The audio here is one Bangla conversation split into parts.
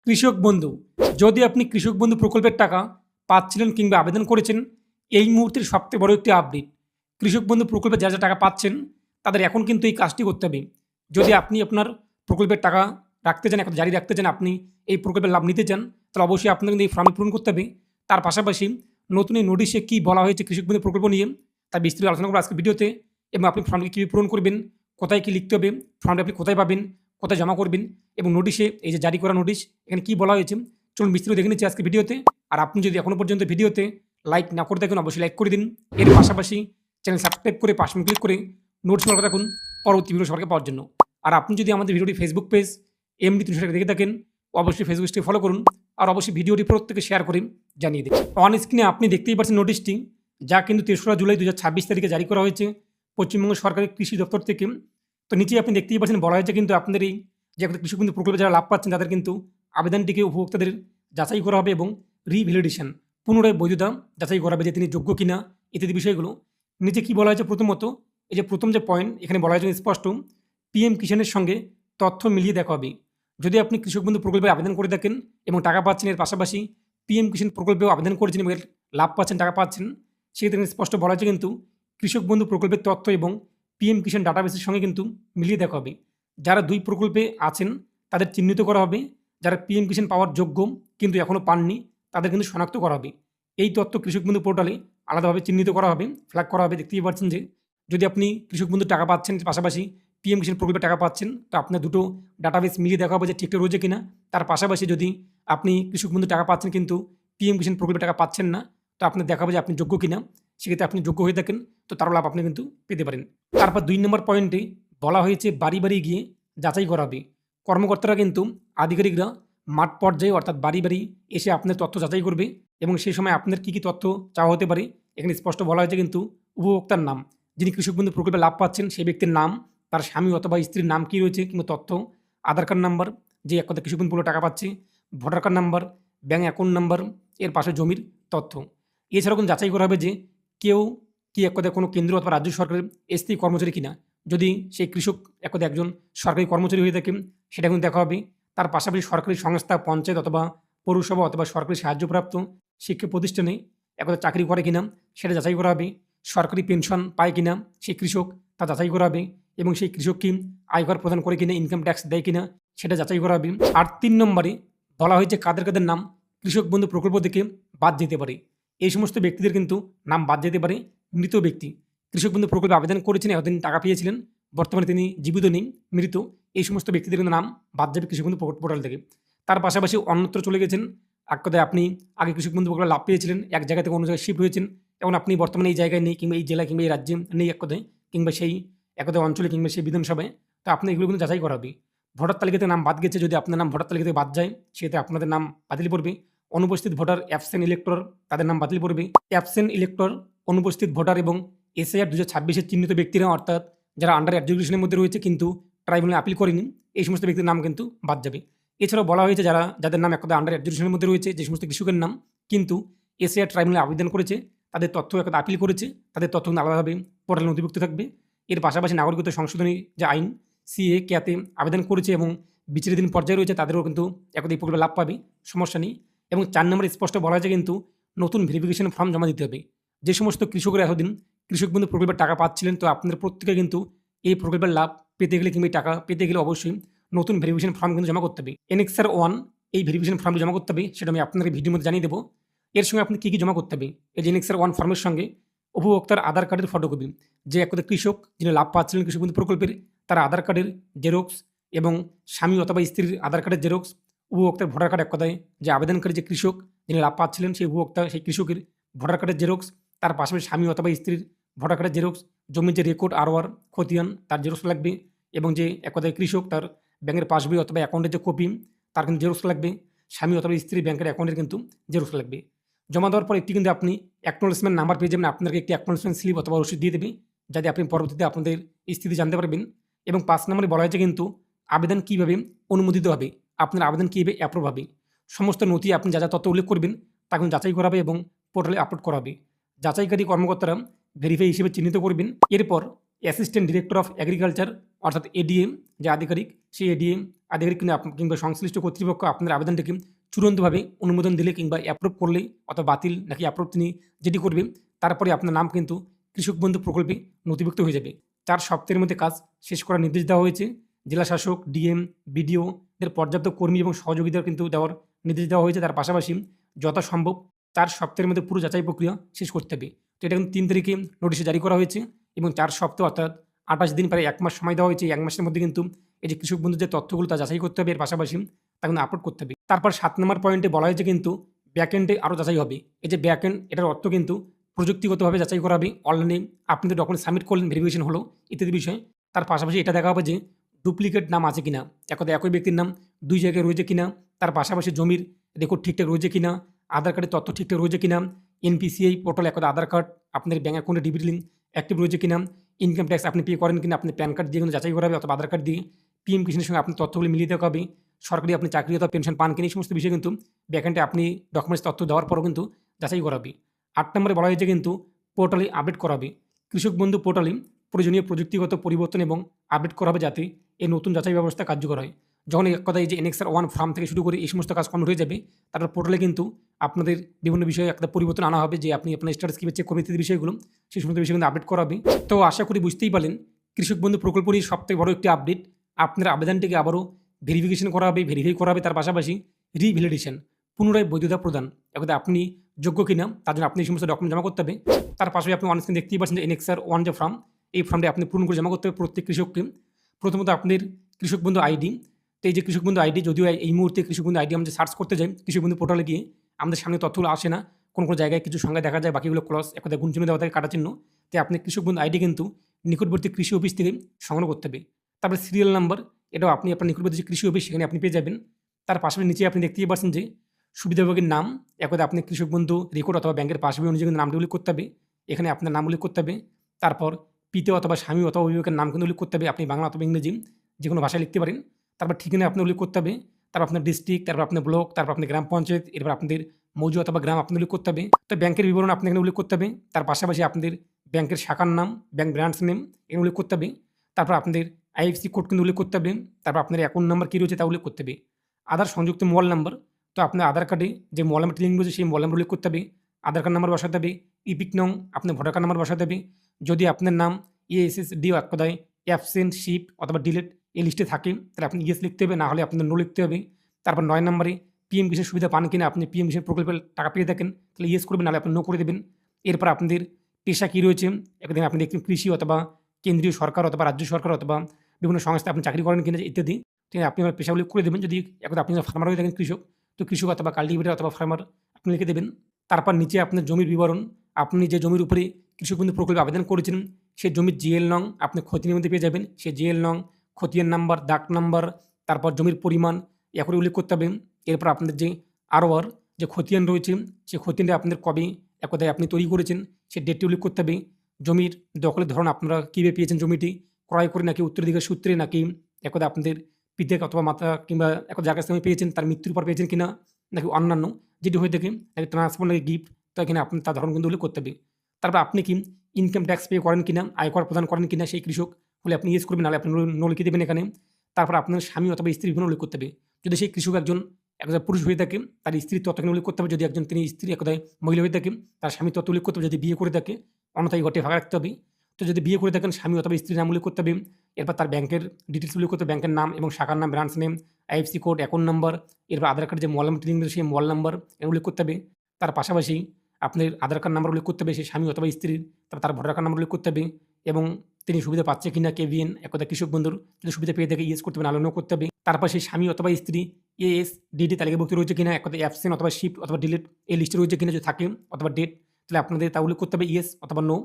কৃষক বন্ধু, যদি আপনি কৃষক বন্ধু প্রকল্পের টাকা পাচ্ছিলেন কিংবা আবেদন করেছেন, এই মুহূর্তের সবথেকে বড় একটি আপডেট। কৃষক বন্ধু প্রকল্পে যা টাকা পাচ্ছেন, তাদের এখন কিন্তু এই কাজটি করতে হবে। যদি আপনি আপনার প্রকল্পের টাকা রাখতে চান, এখন জারি রাখতে চান, আপনি এই প্রকল্পের লাভ নিতে চান, তাহলে অবশ্যই আপনাকে কিন্তু এই ফর্ম পূরণ করতে হবে। তার পাশাপাশি নতুন এই নোটিশে কী বলা হয়েছে কৃষক বন্ধু প্রকল্প নিয়ে, তার বিস্তারিত আলোচনা করবো আজকের ভিডিওতে। এবং আপনি ফর্মটি কীভাবে পূরণ করবেন, কোথায় কী লিখতে হবে, ফর্মটি আপনি কোথায় পাবেন, কোথায় জমা করবেন, এবং নোটিশে এই যে জারি করা নোটিশ, এখানে কী বলা হয়েছে, চলুন বিস্তারিত দেখে নিচ্ছি আজকে ভিডিওতে। আর আপনি যদি এখনও পর্যন্ত ভিডিওতে লাইক না করে থাকেন, অবশ্যই লাইক করে দিন। এর পাশাপাশি চ্যানেল সাবস্ক্রাইব করে পাশে ক্লিক করে নোটিশ করে রাখুন পরবর্তী ভিডিও সরকার পাওয়ার জন্য। আর আপনি যদি আমাদের ভিডিওটি ফেসবুক পেজ এমডি 300 দেখে থাকেন, অবশ্যই ফেসবুক পেজটি ফলো করুন। আর অবশ্যই ভিডিওটি প্রত্যেকে শেয়ার করে জানিয়ে দিন। অন স্ক্রিনে আপনি দেখতেই পাচ্ছেন নোটিশটি, যা কিন্তু 3রা জুলাই 2026 তারিখে জারি করা হয়েছে পশ্চিমবঙ্গ সরকারি কৃষি দপ্তর থেকে। তো নিচে আপনি দেখতেই পাচ্ছেন বলা হয়েছে কিন্তু আপনাদের এই যে কৃষক বন্ধু প্রকল্পে যারা লাভ পাচ্ছেন, তাদের কিন্তু আবেদনটিকে উপভোক্তাদের যাচাই করা হবে এবং রিভ্যালিডেশন পুনরায় বৈধতা যাচাই করা হবে যে তিনি যোগ্য কিনা ইত্যাদি বিষয়গুলো। নিচে কি বলা হয়েছে, প্রথমত এই যে প্রথম যে পয়েন্ট এখানে বলা হয়েছে স্পষ্ট, পিএম কিষাণের সঙ্গে তথ্য মিলিয়ে দেখা হবে। যদি আপনি কৃষক বন্ধু প্রকল্পে আবেদন করে থাকেন এবং টাকা পাচ্ছেন, এর পাশাপাশি পিএম কিষাণ প্রকল্পেও আবেদন করেছেন এবং এর লাভ পাচ্ছেন, টাকা পাচ্ছেন, সেক্ষেত্রে স্পষ্ট বলা হয়েছে কিন্তু কৃষক বন্ধু প্রকল্পের তথ্য এবং পিএম কিষাণ ডাটাবেসের সঙ্গে কিন্তু মিলিয়ে দেখা হবে। যারা দুই প্রকল্পে আছেন তাদের চিহ্নিত করা হবে, যারা পিএম কিষাণ পাওয়ার যোগ্য কিন্তু এখনও পাননি তাদের কিন্তু শনাক্ত করা হবে। এই তথ্য কৃষক বন্ধু পোর্টালে আলাদাভাবে চিহ্নিত করা হবে, ফ্ল্যাগ করা হবে। দেখতেই পাচ্ছেন যে যদি আপনি কৃষক বন্ধু টাকা পাচ্ছেন, পাশাপাশি পিএম কিষাণ প্রকল্পে টাকা পাচ্ছেন, তো আপনার দুটো ডাটাবেস মিলিয়ে দেখা হবে যে ঠিকঠাক রয়েছে কিনা। তার পাশাপাশি যদি আপনি কৃষক বন্ধু টাকা পাচ্ছেন কিন্তু পিএম কিষাণ প্রকল্পে টাকা পাচ্ছেন না, তো আপনার দেখাবে যে আপনি যোগ্য কিনা। সেক্ষেত্রে আপনি যোগ্য হয়ে থাকেন, তো তার লাভ আপনি কিন্তু পেতে পারেন। তারপর 2 নম্বর পয়েন্টে বলা হয়েছে বাড়ি বাড়ি গিয়ে যাচাই করা হবে। কর্মকর্তারা কিন্তু আধিকারিকরা মাঠ পর্যায়ে অর্থাৎ বাড়ি বাড়ি এসে আপনার তথ্য যাচাই করবে এবং সেই সময় আপনার কী কী তথ্য চাওয়া হতে পারে এখানে স্পষ্ট বলা হয়েছে কিন্তু উপভোক্তার নাম, যিনি কৃষক বন্ধু প্রকল্পে লাভ পাচ্ছেন সেই ব্যক্তির নাম, তার স্বামী অথবা স্ত্রীর নাম কী রয়েছে কিংবা তথ্য, আধার কার্ড নাম্বার যে এক কথা কৃষক বন্ধু প্রকল্পে টাকা পাচ্ছে, voter card number, bank account number, এর পাশে জমির তথ্য। এছাড়াও কিন্তু যাচাই করা হবে যে কেউ কি এক কথায় কোনো কেন্দ্র অথবা রাজ্য সরকারের স্থায়ী কর্মচারী কিনা। যদি সেই কৃষক এক কথায় একজন সরকারি কর্মচারী হয়ে থাকে সেটা কিন্তু দেখা হবে। তার পাশাপাশি সরকারি সংস্থা, পঞ্চায়েত অথবা পৌরসভা অথবা সরকারি সাহায্যপ্রাপ্ত শিক্ষা প্রতিষ্ঠানে একদা চাকরি করে কিনা সেটা যাচাই করা হবে। সরকারি পেনশন পায় কিনা সেই কৃষক তা যাচাই করা হবে এবং সেই কৃষক কি আয়কর প্রদান করে কিনা, ইনকাম ট্যাক্স দেয় কিনা সেটা যাচাই করা হবে। আর 3 নম্বরে বলা হয়েছে কাদের কাদের নাম কৃষক বন্ধু প্রকল্প থেকে বাদ যেতে পারে। এই সমস্ত ব্যক্তিদের কিন্তু নাম বাদ যেতে পারে। মৃত ব্যক্তি, কৃষক বন্ধু প্রকল্পে আবেদন করেছেন, এতদিন টাকা পেয়েছিলেন, বর্তমানে তিনি জীবিত নেই, মৃত, এই সমস্ত ব্যক্তিদের কিন্তু নাম বাদ যাবে কৃষক বন্ধু পোর্টাল থেকে। তার পাশাপাশি অন্যত্র চলে গেছেন, এক কথায় আপনি আগে কৃষক বন্ধু প্রকল্পে লাভ পেয়েছিলেন, এক জায়গা থেকে অন্য জায়গায় শিফট হয়েছেন, এখন আপনি বর্তমানে এই জায়গায় নেই কিংবা এই জেলায় কিংবা এই রাজ্যে নেই এক কথায়, কিংবা সেই এক কথায় অঞ্চলে কিংবা সেই বিধানসভায়, তো আপনি এগুলো কিন্তু যাচাই করা হবে। ভোটার তালিকাতে নাম বাদ গেছে, যদি আপনার নাম ভোটার তালিকাতে বাদ যায় সেক্ষেত্রে আপনাদের নাম বাতিল পড়বে। অনুপস্থিত ভোটার, অ্যাবসেন্ট ইলেক্টর, তাদের নাম বাতিল পড়বে। অ্যাবসেন্ট ইলেক্টর, অনুপস্থিত ভোটার এবং এসআইআর 2026-এর চিহ্নিত ব্যক্তিরা, অর্থাৎ যারা আন্ডার এডুকেশনের মধ্যে রয়েছে কিন্তু ট্রাইব্যুনালে আপিল করেনি, এই সমস্ত ব্যক্তির নাম কিন্তু বাদ যাবে। এছাড়াও বলা হয়েছে যাদের নাম একদা আন্ডার এডুকেশনের মধ্যে রয়েছে, যে সমস্ত কৃষকের নাম কিন্তু এসআইআর ট্রাইব্যুনালে আবেদন করেছে, তাদের তথ্য একদা আপিল করেছে, তাদের তথ্য কিন্তু আলাদাভাবে পোর্টালে নথিভুক্ত থাকবে। এর পাশাপাশি নাগরিকত্ব সংশোধনী যে আইন সিএ কেতে আবেদন করেছে এবং বিচারাধীন পর্যায়ে রয়েছে, তাদেরও কিন্তু একদা এই প্রকল্পে লাভ পাবে, সমস্যা নেই। এবং 4 নম্বরে স্পষ্ট বলা হয়েছে কিন্তু নতুন ভেরিফিকেশন ফর্ম জমা দিতে হবে। যে সমস্ত কৃষকরা এতদিন কৃষক বন্ধু প্রকল্পের টাকা পাচ্ছিলেন, তো আপনাদের প্রত্যেকে কিন্তু এই প্রকল্পের লাভ পেতে গেলে কিংবা টাকা পেতে গেলে অবশ্যই নতুন ভেরিফিকেশন ফর্ম কিন্তু জমা করতে হবে। এনএক্সআর 1 এই ভেরিফিকেশন ফর্মটি জমা করতে হবে, সেটা আমি আপনাদের ভিডিওর মধ্যে জানিয়ে দেবো। এর সঙ্গে আপনি কী কী জমা করতে হবে, এই যে এনএক্সআর 1 ফর্মের সঙ্গে উপভোক্তার আধার কার্ডের ফটোকপি, যে এক কথা কৃষক যিনি লাভ পাচ্ছিলেন কৃষক বন্ধু প্রকল্পের, তার আধার কার্ডের জেরক্স এবং স্বামী অথবা স্ত্রীর আধার কার্ডের জেরক্স, উপভোক্তার ভোটার কার্ড, এক কথায় যে আবেদনকারী যে কৃষক যিনি লাভ পাচ্ছিলেন সেই উপভোক্তা সেই কৃষকের ভোটার কার্ডের জেরক্স, তার পাশাপাশি স্বামী অথবা স্ত্রীর ভোটার কার্ডের জেরক্স, জমির যে রেকর্ড আরওয়ার খতিয়ান তার জেরক্স লাগবে, এবং যে এক কথায় কৃষক তার ব্যাংকের পাসবই অথবা অ্যাকাউন্টের যে কপি তার কিন্তু জেরক্স লাগবে, স্বামী অথবা স্ত্রী ব্যাংকের অ্যাকাউন্টের কিন্তু জেরক্স লাগবে। জমা দেওয়ার পর একটি কিন্তু আপনি অ্যাকনোলেজমেন্ট নাম্বার পেয়ে যাবেন, আপনাকে একটি অ্যাকনোলেজমেন্ট স্লিপ অথবা রসিদ দিয়ে দেবে, যাতে আপনি পরবর্তীতে আপনাদের স্থিতি জানতে পারবেন। এবং 5 নম্বরে বলা হয়েছে কিন্তু আবেদন কীভাবে অনুমোদিত হবে, আপনার আবেদন কীভাবে অ্যাপ্রুভ হবে, সমস্ত নথি আপনি যা যা তথ্য উল্লেখ করবেন তা কিন্তু যাচাই করা হবে এবং পোর্টালে আপলোড করা হবে। যাচাইকারী কর্মকর্তারা ভেরিফাই হিসেবে চিহ্নিত করবেন। এরপর অ্যাসিস্ট্যান্ট ডিরেক্টর অফ এগ্রিকালচার অর্থাৎ এডিএম যে আধিকারিক, সেই এডিএম আধিকারিক কিংবা সংশ্লিষ্ট কর্তৃপক্ষ আপনার আবেদনটিকে চূড়ান্তভাবে অনুমোদন দিলে কিংবা অ্যাপ্রুভ করলে অথবা বাতিল নাকি অ্যাপ্রুভ তিনি যেটি করবেন, তারপরে আপনার নাম কিন্তু কৃষক বন্ধু প্রকল্পে নথিভুক্ত হয়ে যাবে। 4 সপ্তাহের মধ্যে কাজ শেষ করার নির্দেশ দেওয়া হয়েছে। জেলা শাসক, ডিএম, বিডিওদের পর্যাপ্ত কর্মী এবং সহযোগিতা কিন্তু দেওয়ার নির্দেশ দেওয়া হয়েছে। তার পাশাপাশি যথাসম্ভব 4 সপ্তাহের মধ্যে পুরো যাচাই প্রক্রিয়া শেষ করতে হবে। তো এটা কিন্তু 3 তারিখে নোটিশে জারি করা হয়েছে এবং 4 সপ্তাহ অর্থাৎ 28 দিন, প্রায় 1 মাস সময় দেওয়া হয়েছে। এই 1 মাসের মধ্যে কিন্তু এই যে কৃষক বন্ধুর যে তথ্যগুলো তা যাচাই করতে হবে, এর পাশাপাশি তা কিন্তু আপলোড করতে হবে। তারপর 7 নম্বর পয়েন্টে বলা হয়েছে কিন্তু ব্যাকএন্ডে আরও যাচাই হবে। এই যে ব্যাকএন্ড, এটার অর্থ কিন্তু প্রযুক্তিগতভাবে যাচাই করা হবে। অনলাইনে আপনি তো ডকুমেন্ট সাবমিট করলেন, ভেরিফিকেশন হলো ইত্যাদি বিষয়। তার পাশাপাশি এটা দেখা হবে যে ডুপ্লিকেট নাম আছে কিনা, একই ব্যক্তির নাম 2 জায়গায় রয়েছে কিনা, তার পাশাপাশি জমির রেকর্ড ঠিকঠাক রয়েছে কিনা, আধার কার্ডের তথ্য ঠিকঠাক রয়েছে কিনা, এনপিসিআই পোর্টাল আধার কার্ড, আপনার ব্যাঙ্ক অ্যাকাউন্টে ডিবিটি লিঙ্ক অ্যাক্টিভ রয়েছে কিনা, ইনকাম ট্যাক্স আপনি পে করেন কিনা, আপনি প্যান কার্ড দিয়ে কিন্তু যাচাই করা হবে অথবা আধার কার্ড দিয়ে পিএম কিষাণের সঙ্গে আপনি তথ্যগুলি মিলিয়ে দেওয়া হবে। সরকারি আপনি চাকরি অথবা পেনশন পান কিনা, এই সমস্ত বিষয় কিন্তু ব্যাকএন্ডে আপনি ডকুমেন্টস তথ্য দেওয়ার পরও কিন্তু যাচাই করা হবে। 8 নম্বরে বলা হয়েছে কিন্তু পোর্টালে আপডেট করা হবে। কৃষক বন্ধু পোর্টালে প্রয়োজনীয় প্রযুক্তিগত পরিবর্তন এবং আপডেট করা হবে যাতে এই নতুন যাচাই ব্যবস্থা কার্যকর হয়। যখন এক কথা এই যে এনএক্সআর 1 ফর্ম থেকে শুরু করে এই সমস্ত কাজ কমপ্লিট হয়ে যাবে, তারপর পোর্টালে কিন্তু আপনাদের বিভিন্ন বিষয়ে একটা পরিবর্তন আনা হবে যে আপনি আপনার স্ট্যাটাস কীভাবে চেক করবেন ইত্যাদি বিষয়গুলো, সেই সমস্ত বিষয় কিন্তু আপডেট করা হবে। তো আশা করি বুঝতেই পারলেন কৃষক বন্ধু প্রকল্প নিয়ে সবথেকে বড় একটি আপডেট। আপনার আবেদনটিকে আবারও ভেরিফিকেশন করা হবে, ভেরিফাই করা হবে, তার পাশাপাশি রিভ্যালিডেশন, পুনরায় বৈধতা প্রদান, একদা আপনি যোগ্য কিনা তার জন্য আপনি এই সমস্ত ডকুমেন্ট জমা করতে হবে। তার পাশাপাশি আপনি অনস্ক্রিন দেখতেই পাচ্ছেন যে এনএক্সআর 1 যে ফর্ম, এই ফর্মটি আপনি পূরণ করে জমা করতে হবে প্রত্যেক কৃষককে। প্রথমত আপনাদের কৃষক বন্ধু আইডি, তো এই যে কৃষক বন্ধু আইডি, যদিও এই মুহূর্তে কৃষক বন্ধু আইডি আমরা সার্চ করতে যাই কৃষক বন্ধু পোর্টালে গিয়ে আমাদের সামনে তথ্যগুলো আসে না, কোনো জায়গায় কিছু সংখ্যা দেখা যায়, বাকিগুলো ক্লস একদা গুণচিহ্ন দেওয়া থাকে, কাটা চিহ্ন। তাই আপনি কৃষক বন্ধু আইডি কিন্তু নিকটবর্তী কৃষি অফিস থেকে সংগ্রহ করতে হবে। তারপরে সিরিয়াল নাম্বার, এটাও আপনি আপনার নিকটবর্তী যে কৃষি অফিস সেখানে আপনি পেয়ে যাবেন। তার পাশাপাশি নিচে আপনি দেখতেই পাচ্ছেন যে সুবিধাভোগীর নাম, একদা আপনি কৃষক বন্ধু রেকর্ড অথবা ব্যাংকের পাসবই অনুযায়ী নামটি উল্লেখ করতে হবে, এখানে আপনার নাম উল্লেখ করতে হবে। তারপর পিতা অথবা স্বামী অথবা অভিভাবকের নাম কিন্তু উল্লেখ করতে হবে, আপনি বাংলা অথবা ইংরেজি যে কোনো ভাষায় লিখতে পারেন। তারপর ঠিকানা আপনি উল্লেখ করতে হবে, তারপর আপনার ডিস্ট্রিক্ট, তারপর আপনার ব্লক, তারপর আপনার গ্রাম পঞ্চায়েত, এরপর আপনাদের মৌজা অথবা গ্রাম আপনি উল্লেখ করতে হবে। তো ব্যাংকের বিবরণ আপনি এখানে উল্লেখ করতে হবে। তার পাশাপাশি আপনাদের ব্যাংকের শাখার নাম, ব্যাংক ব্রাঞ্চ নেম এখানে উল্লেখ করতে হবে। তারপর আপনাদের আইএফসি কোড কিন্তু উল্লেখ করতে হবে। তারপর আপনার অ্যাকাউন্ট নাম্বার কী রয়েছে তা উল্লেখ করতে হবে। আধার সংযুক্ত মোবাইল নাম্বার, তো আপনার আধার কার্ডে যে মোবাইল নাম্বারটি লিঙ্ক রয়েছে সেই মোবাইল নাম্বার উল্লেখ করতে হবে। আধার কার্ড নাম্বার বসাতে হবে, ইপিক নং, আপনার ভোটার কার্ড নাম্বার বসাতে হবে। যদি আপনার নাম ESSD এক কথায় অ্যাবসেন্ট, শিফট অথবা ডিলেট এই লিস্টে থাকে তাহলে আপনি ইয়েস লিখতে হবে, না হলে আপনাদের নো লিখতে হবে। তারপর 9 নম্বরে পিএম কিষাণ সুবিধা পান কিনা, আপনি পিএম কিষাণ প্রকল্পের টাকা পেয়ে থাকেন তাহলে ইয়েস করবেন, নাহলে আপনি নো করে দেবেন। এরপর আপনাদের পেশা কী রয়েছে, একদিন আপনি দেখবেন কৃষি অথবা কেন্দ্রীয় সরকার অথবা রাজ্য সরকার অথবা বিভিন্ন সংস্থায় আপনি চাকরি করেন কিনা ইত্যাদি, ঠিক আপনি আমার পেশা উল্লেখ করে দেবেন। যদি একদম আপনি ফার্মার হয়ে থাকেন কৃষক, তো কৃষক অথবা কাল্টিভেটর অথবা ফার্মার আপনি লিখে দেবেন। তারপর নিচে আপনার জমির বিবরণ, আপনি যে জমির উপরে কৃষক বন্ধু প্রকল্পে আবেদন করেছেন সেই জমির জিএল নং আপনি খতিয়ানের মধ্যে পেয়ে যাবেন। সেই জিএল নং, খতিয়ান নাম্বার, দাগ নাম্বার, তারপর জমির পরিমাণ করে উল্লেখ করতে হবে। এরপর আপনাদের যে আরওআর যে খতিয়ান রয়েছে সেই খতিয়ানটা আপনাদের কবে একদায় আপনি তৈরি করেছেন সেই ডেটটি উল্লেখ করতে হবে। জমির দখলের ধরন আপনারা কীভাবে পেয়েছেন, জমিটি ক্রয় করে নাকি উত্তরাধিকার সূত্রে নাকি একদা আপনাদের পিতা অথবা মাতা কিংবা এক যার কাছ থেকে পেয়েছেন তার মৃত্যুর পর পেয়েছেন কিনা, নাকি অন্যান্য যেটি হয়ে থাকে নাকি ট্রান্সফার নাকি গিফট, তো এখানে আপনি তার ধরন কিন্তু উল্লেখ করতে হবে। তারপর আপনি কি ইনকাম ট্যাক্স পে করেন কিনা, আয়কর প্রদান করেন কিনা সেই কৃষক হলে আপনি ইয়েস করবেন, নাহলে আপনি নো লিখে দেবেন এখানে। তারপর আপনার স্বামী অথবা স্ত্রীর বিভিন্ন উল্লেখ করতে হবে। যদি সেই কৃষক একজন পুরুষ হয়ে থাকে তার স্ত্রীর তথ্য উল্লেখ করতে হবে। যদি একজন তিনি স্ত্রী একদায় মহিলা হয়ে থাকে তার স্বামী তথ্য উল্লেখ করতে হবে। যদি বিয়ে করে থাকে অন্যথায় ঘটে ফাঁকা রাখতে হবে। তো যদি বিয়ে করে থাকেন স্বামী অথবা স্ত্রীর নাম উল্লেখ করতে হবে। এরপর তার ব্যাংকের ডিটেলস উল্লেখ করতে হবে, ব্যাংকের নাম এবং শাখার নাম, branch name, IFC code, account number, এরপর আধার কার্ড যে মোবাইল নাম্বার লিঙ্ক সেই মোবাইল নাম্বার উল্লেখ করতে হবে। তার পাশাপাশি আপনার আধার কার্ড নাম্বার উল্লেখ করতে হবে সেই স্বামী অথবা স্ত্রীর, তার ভোটার কার্ড নাম্বার উল্লেখ করতে হবে এবং তিনি সুবিধা পাচ্ছে কিনা কেভিএন একদা কৃষক বন্ধুর যদি সুবিধা পেয়ে থাকে ইয়েস করতে হবে, নাহলে নো করতে হবে। তারপর সেই স্বামী অথবা স্ত্রী ASDD তালিকাভুক্ত রয়েছে কিনা, একদা অ্যাবসেন্ট অথবা শিফট অথবা ডিলিট এই লিস্টে রয়েছে কিনা যদি থাকে অথবা ডেট, তাহলে আপনাদের তা উল্লেখ করতে হবে ইয়েস অথবা নো।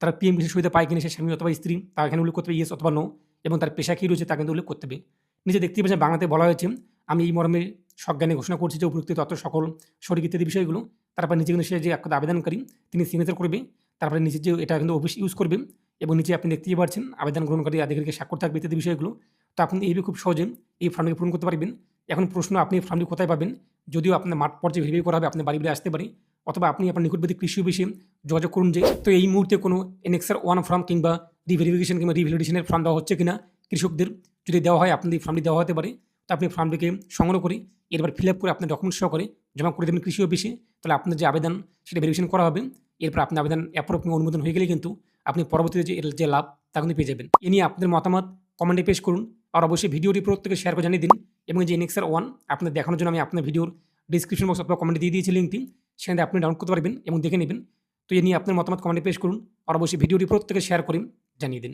তারা পিএম কিষাণ সুবিধা পায় কিনা সেই স্বামী অথবা স্ত্রী তা এখানে উল্লেখ করতে হবে ইয়েস অথবা নো, এবং তার পেশা কী রয়েছে তা কিন্তু উল্লেখ করতে হবে। নিচে দেখতেই পাচ্ছেন বাংলাতে বলা হয়েছে আমি এই মর্মে সজ্ঞানে ঘোষণা করছি যে উপযুক্ত তথ্য সকল সঠিক ইত্যাদি বিষয়গুলো। তারপর নিচে কিন্তু সে যে একটা আবেদনকারী তিনি সিগনেচার করবে, তারপরে নিচে যে এটা কিন্তু অফিস ইউজ করবে এবং নিচে আপনি দেখতেই পাচ্ছেন আবেদন গ্রহণকারী আধিকারিকের স্বাক্ষর থাকবে ইত্যাদি বিষয়গুলো। তো আপনি এইভাবে খুব সহজে এই ফর্মটিকে পূরণ করতে পারবেন। এখন প্রশ্ন, আপনি এই ফর্মটি কোথায় পাবেন? যদিও আপনার মাঠ পর্যায়ে ভেরিফাই করা হবে, আপনি বাড়ি বাড়ি আসতে পারি, অথবা আপনি আপনার নিকটবর্তী কৃষি অফিসে যোগাযোগ করুন যে তো এই মুহূর্তে কোনো এনএক্সআর 1 ফর্ম কিংবা রিভেরিফিকেশন কিংবা রিভ্যালিডেশনের ফর্ম দেওয়া হচ্ছে কিনা কৃষকদের। যদি দেওয়া হয় আপনাদের ফর্মটি দেওয়া হতে পারে, তো আপনি ফর্মটিকে সংগ্রহ করে এরপর ফিল আপ করে আপনার ডকুমেন্টস সহকারে জমা করে দেবেন কৃষি অফিসে। তাহলে আপনার যে আবেদন সেটা ভেরিফিকেশন করা হবে। এরপর আপনার আবেদন অ্যাপ্রুভ কিংবা অনুমোদন হয়ে গেলে কিন্তু আপনি পরবর্তীতে যে এর যে লাভ তা কিন্তু পেয়ে যাবেন। এ নিয়ে আপনাদের মতামত কমেন্টে পেশ করুন। আর অবশ্যই ভিডিওটি প্রত্যেকে শেয়ার করে জানিয়ে দিন। এবং যে এনএক্সআর 1 আপনাদের দেখানোর জন্য আমি আপনার ভিডিওর ডিসক্রিপশন বক্স অথবা কমেন্টে দিয়ে দিয়েছি লিঙ্কটি, সেখানে আপনি ডাউনলোড করতে পারবেন এবং দেখে নেবেন। তো এ নিয়ে আপনার মতামত কমেন্টে পেশ করুন। আর অবশ্যই ভিডিওটি প্রত্যেকে শেয়ার করে জানিয়ে দিন।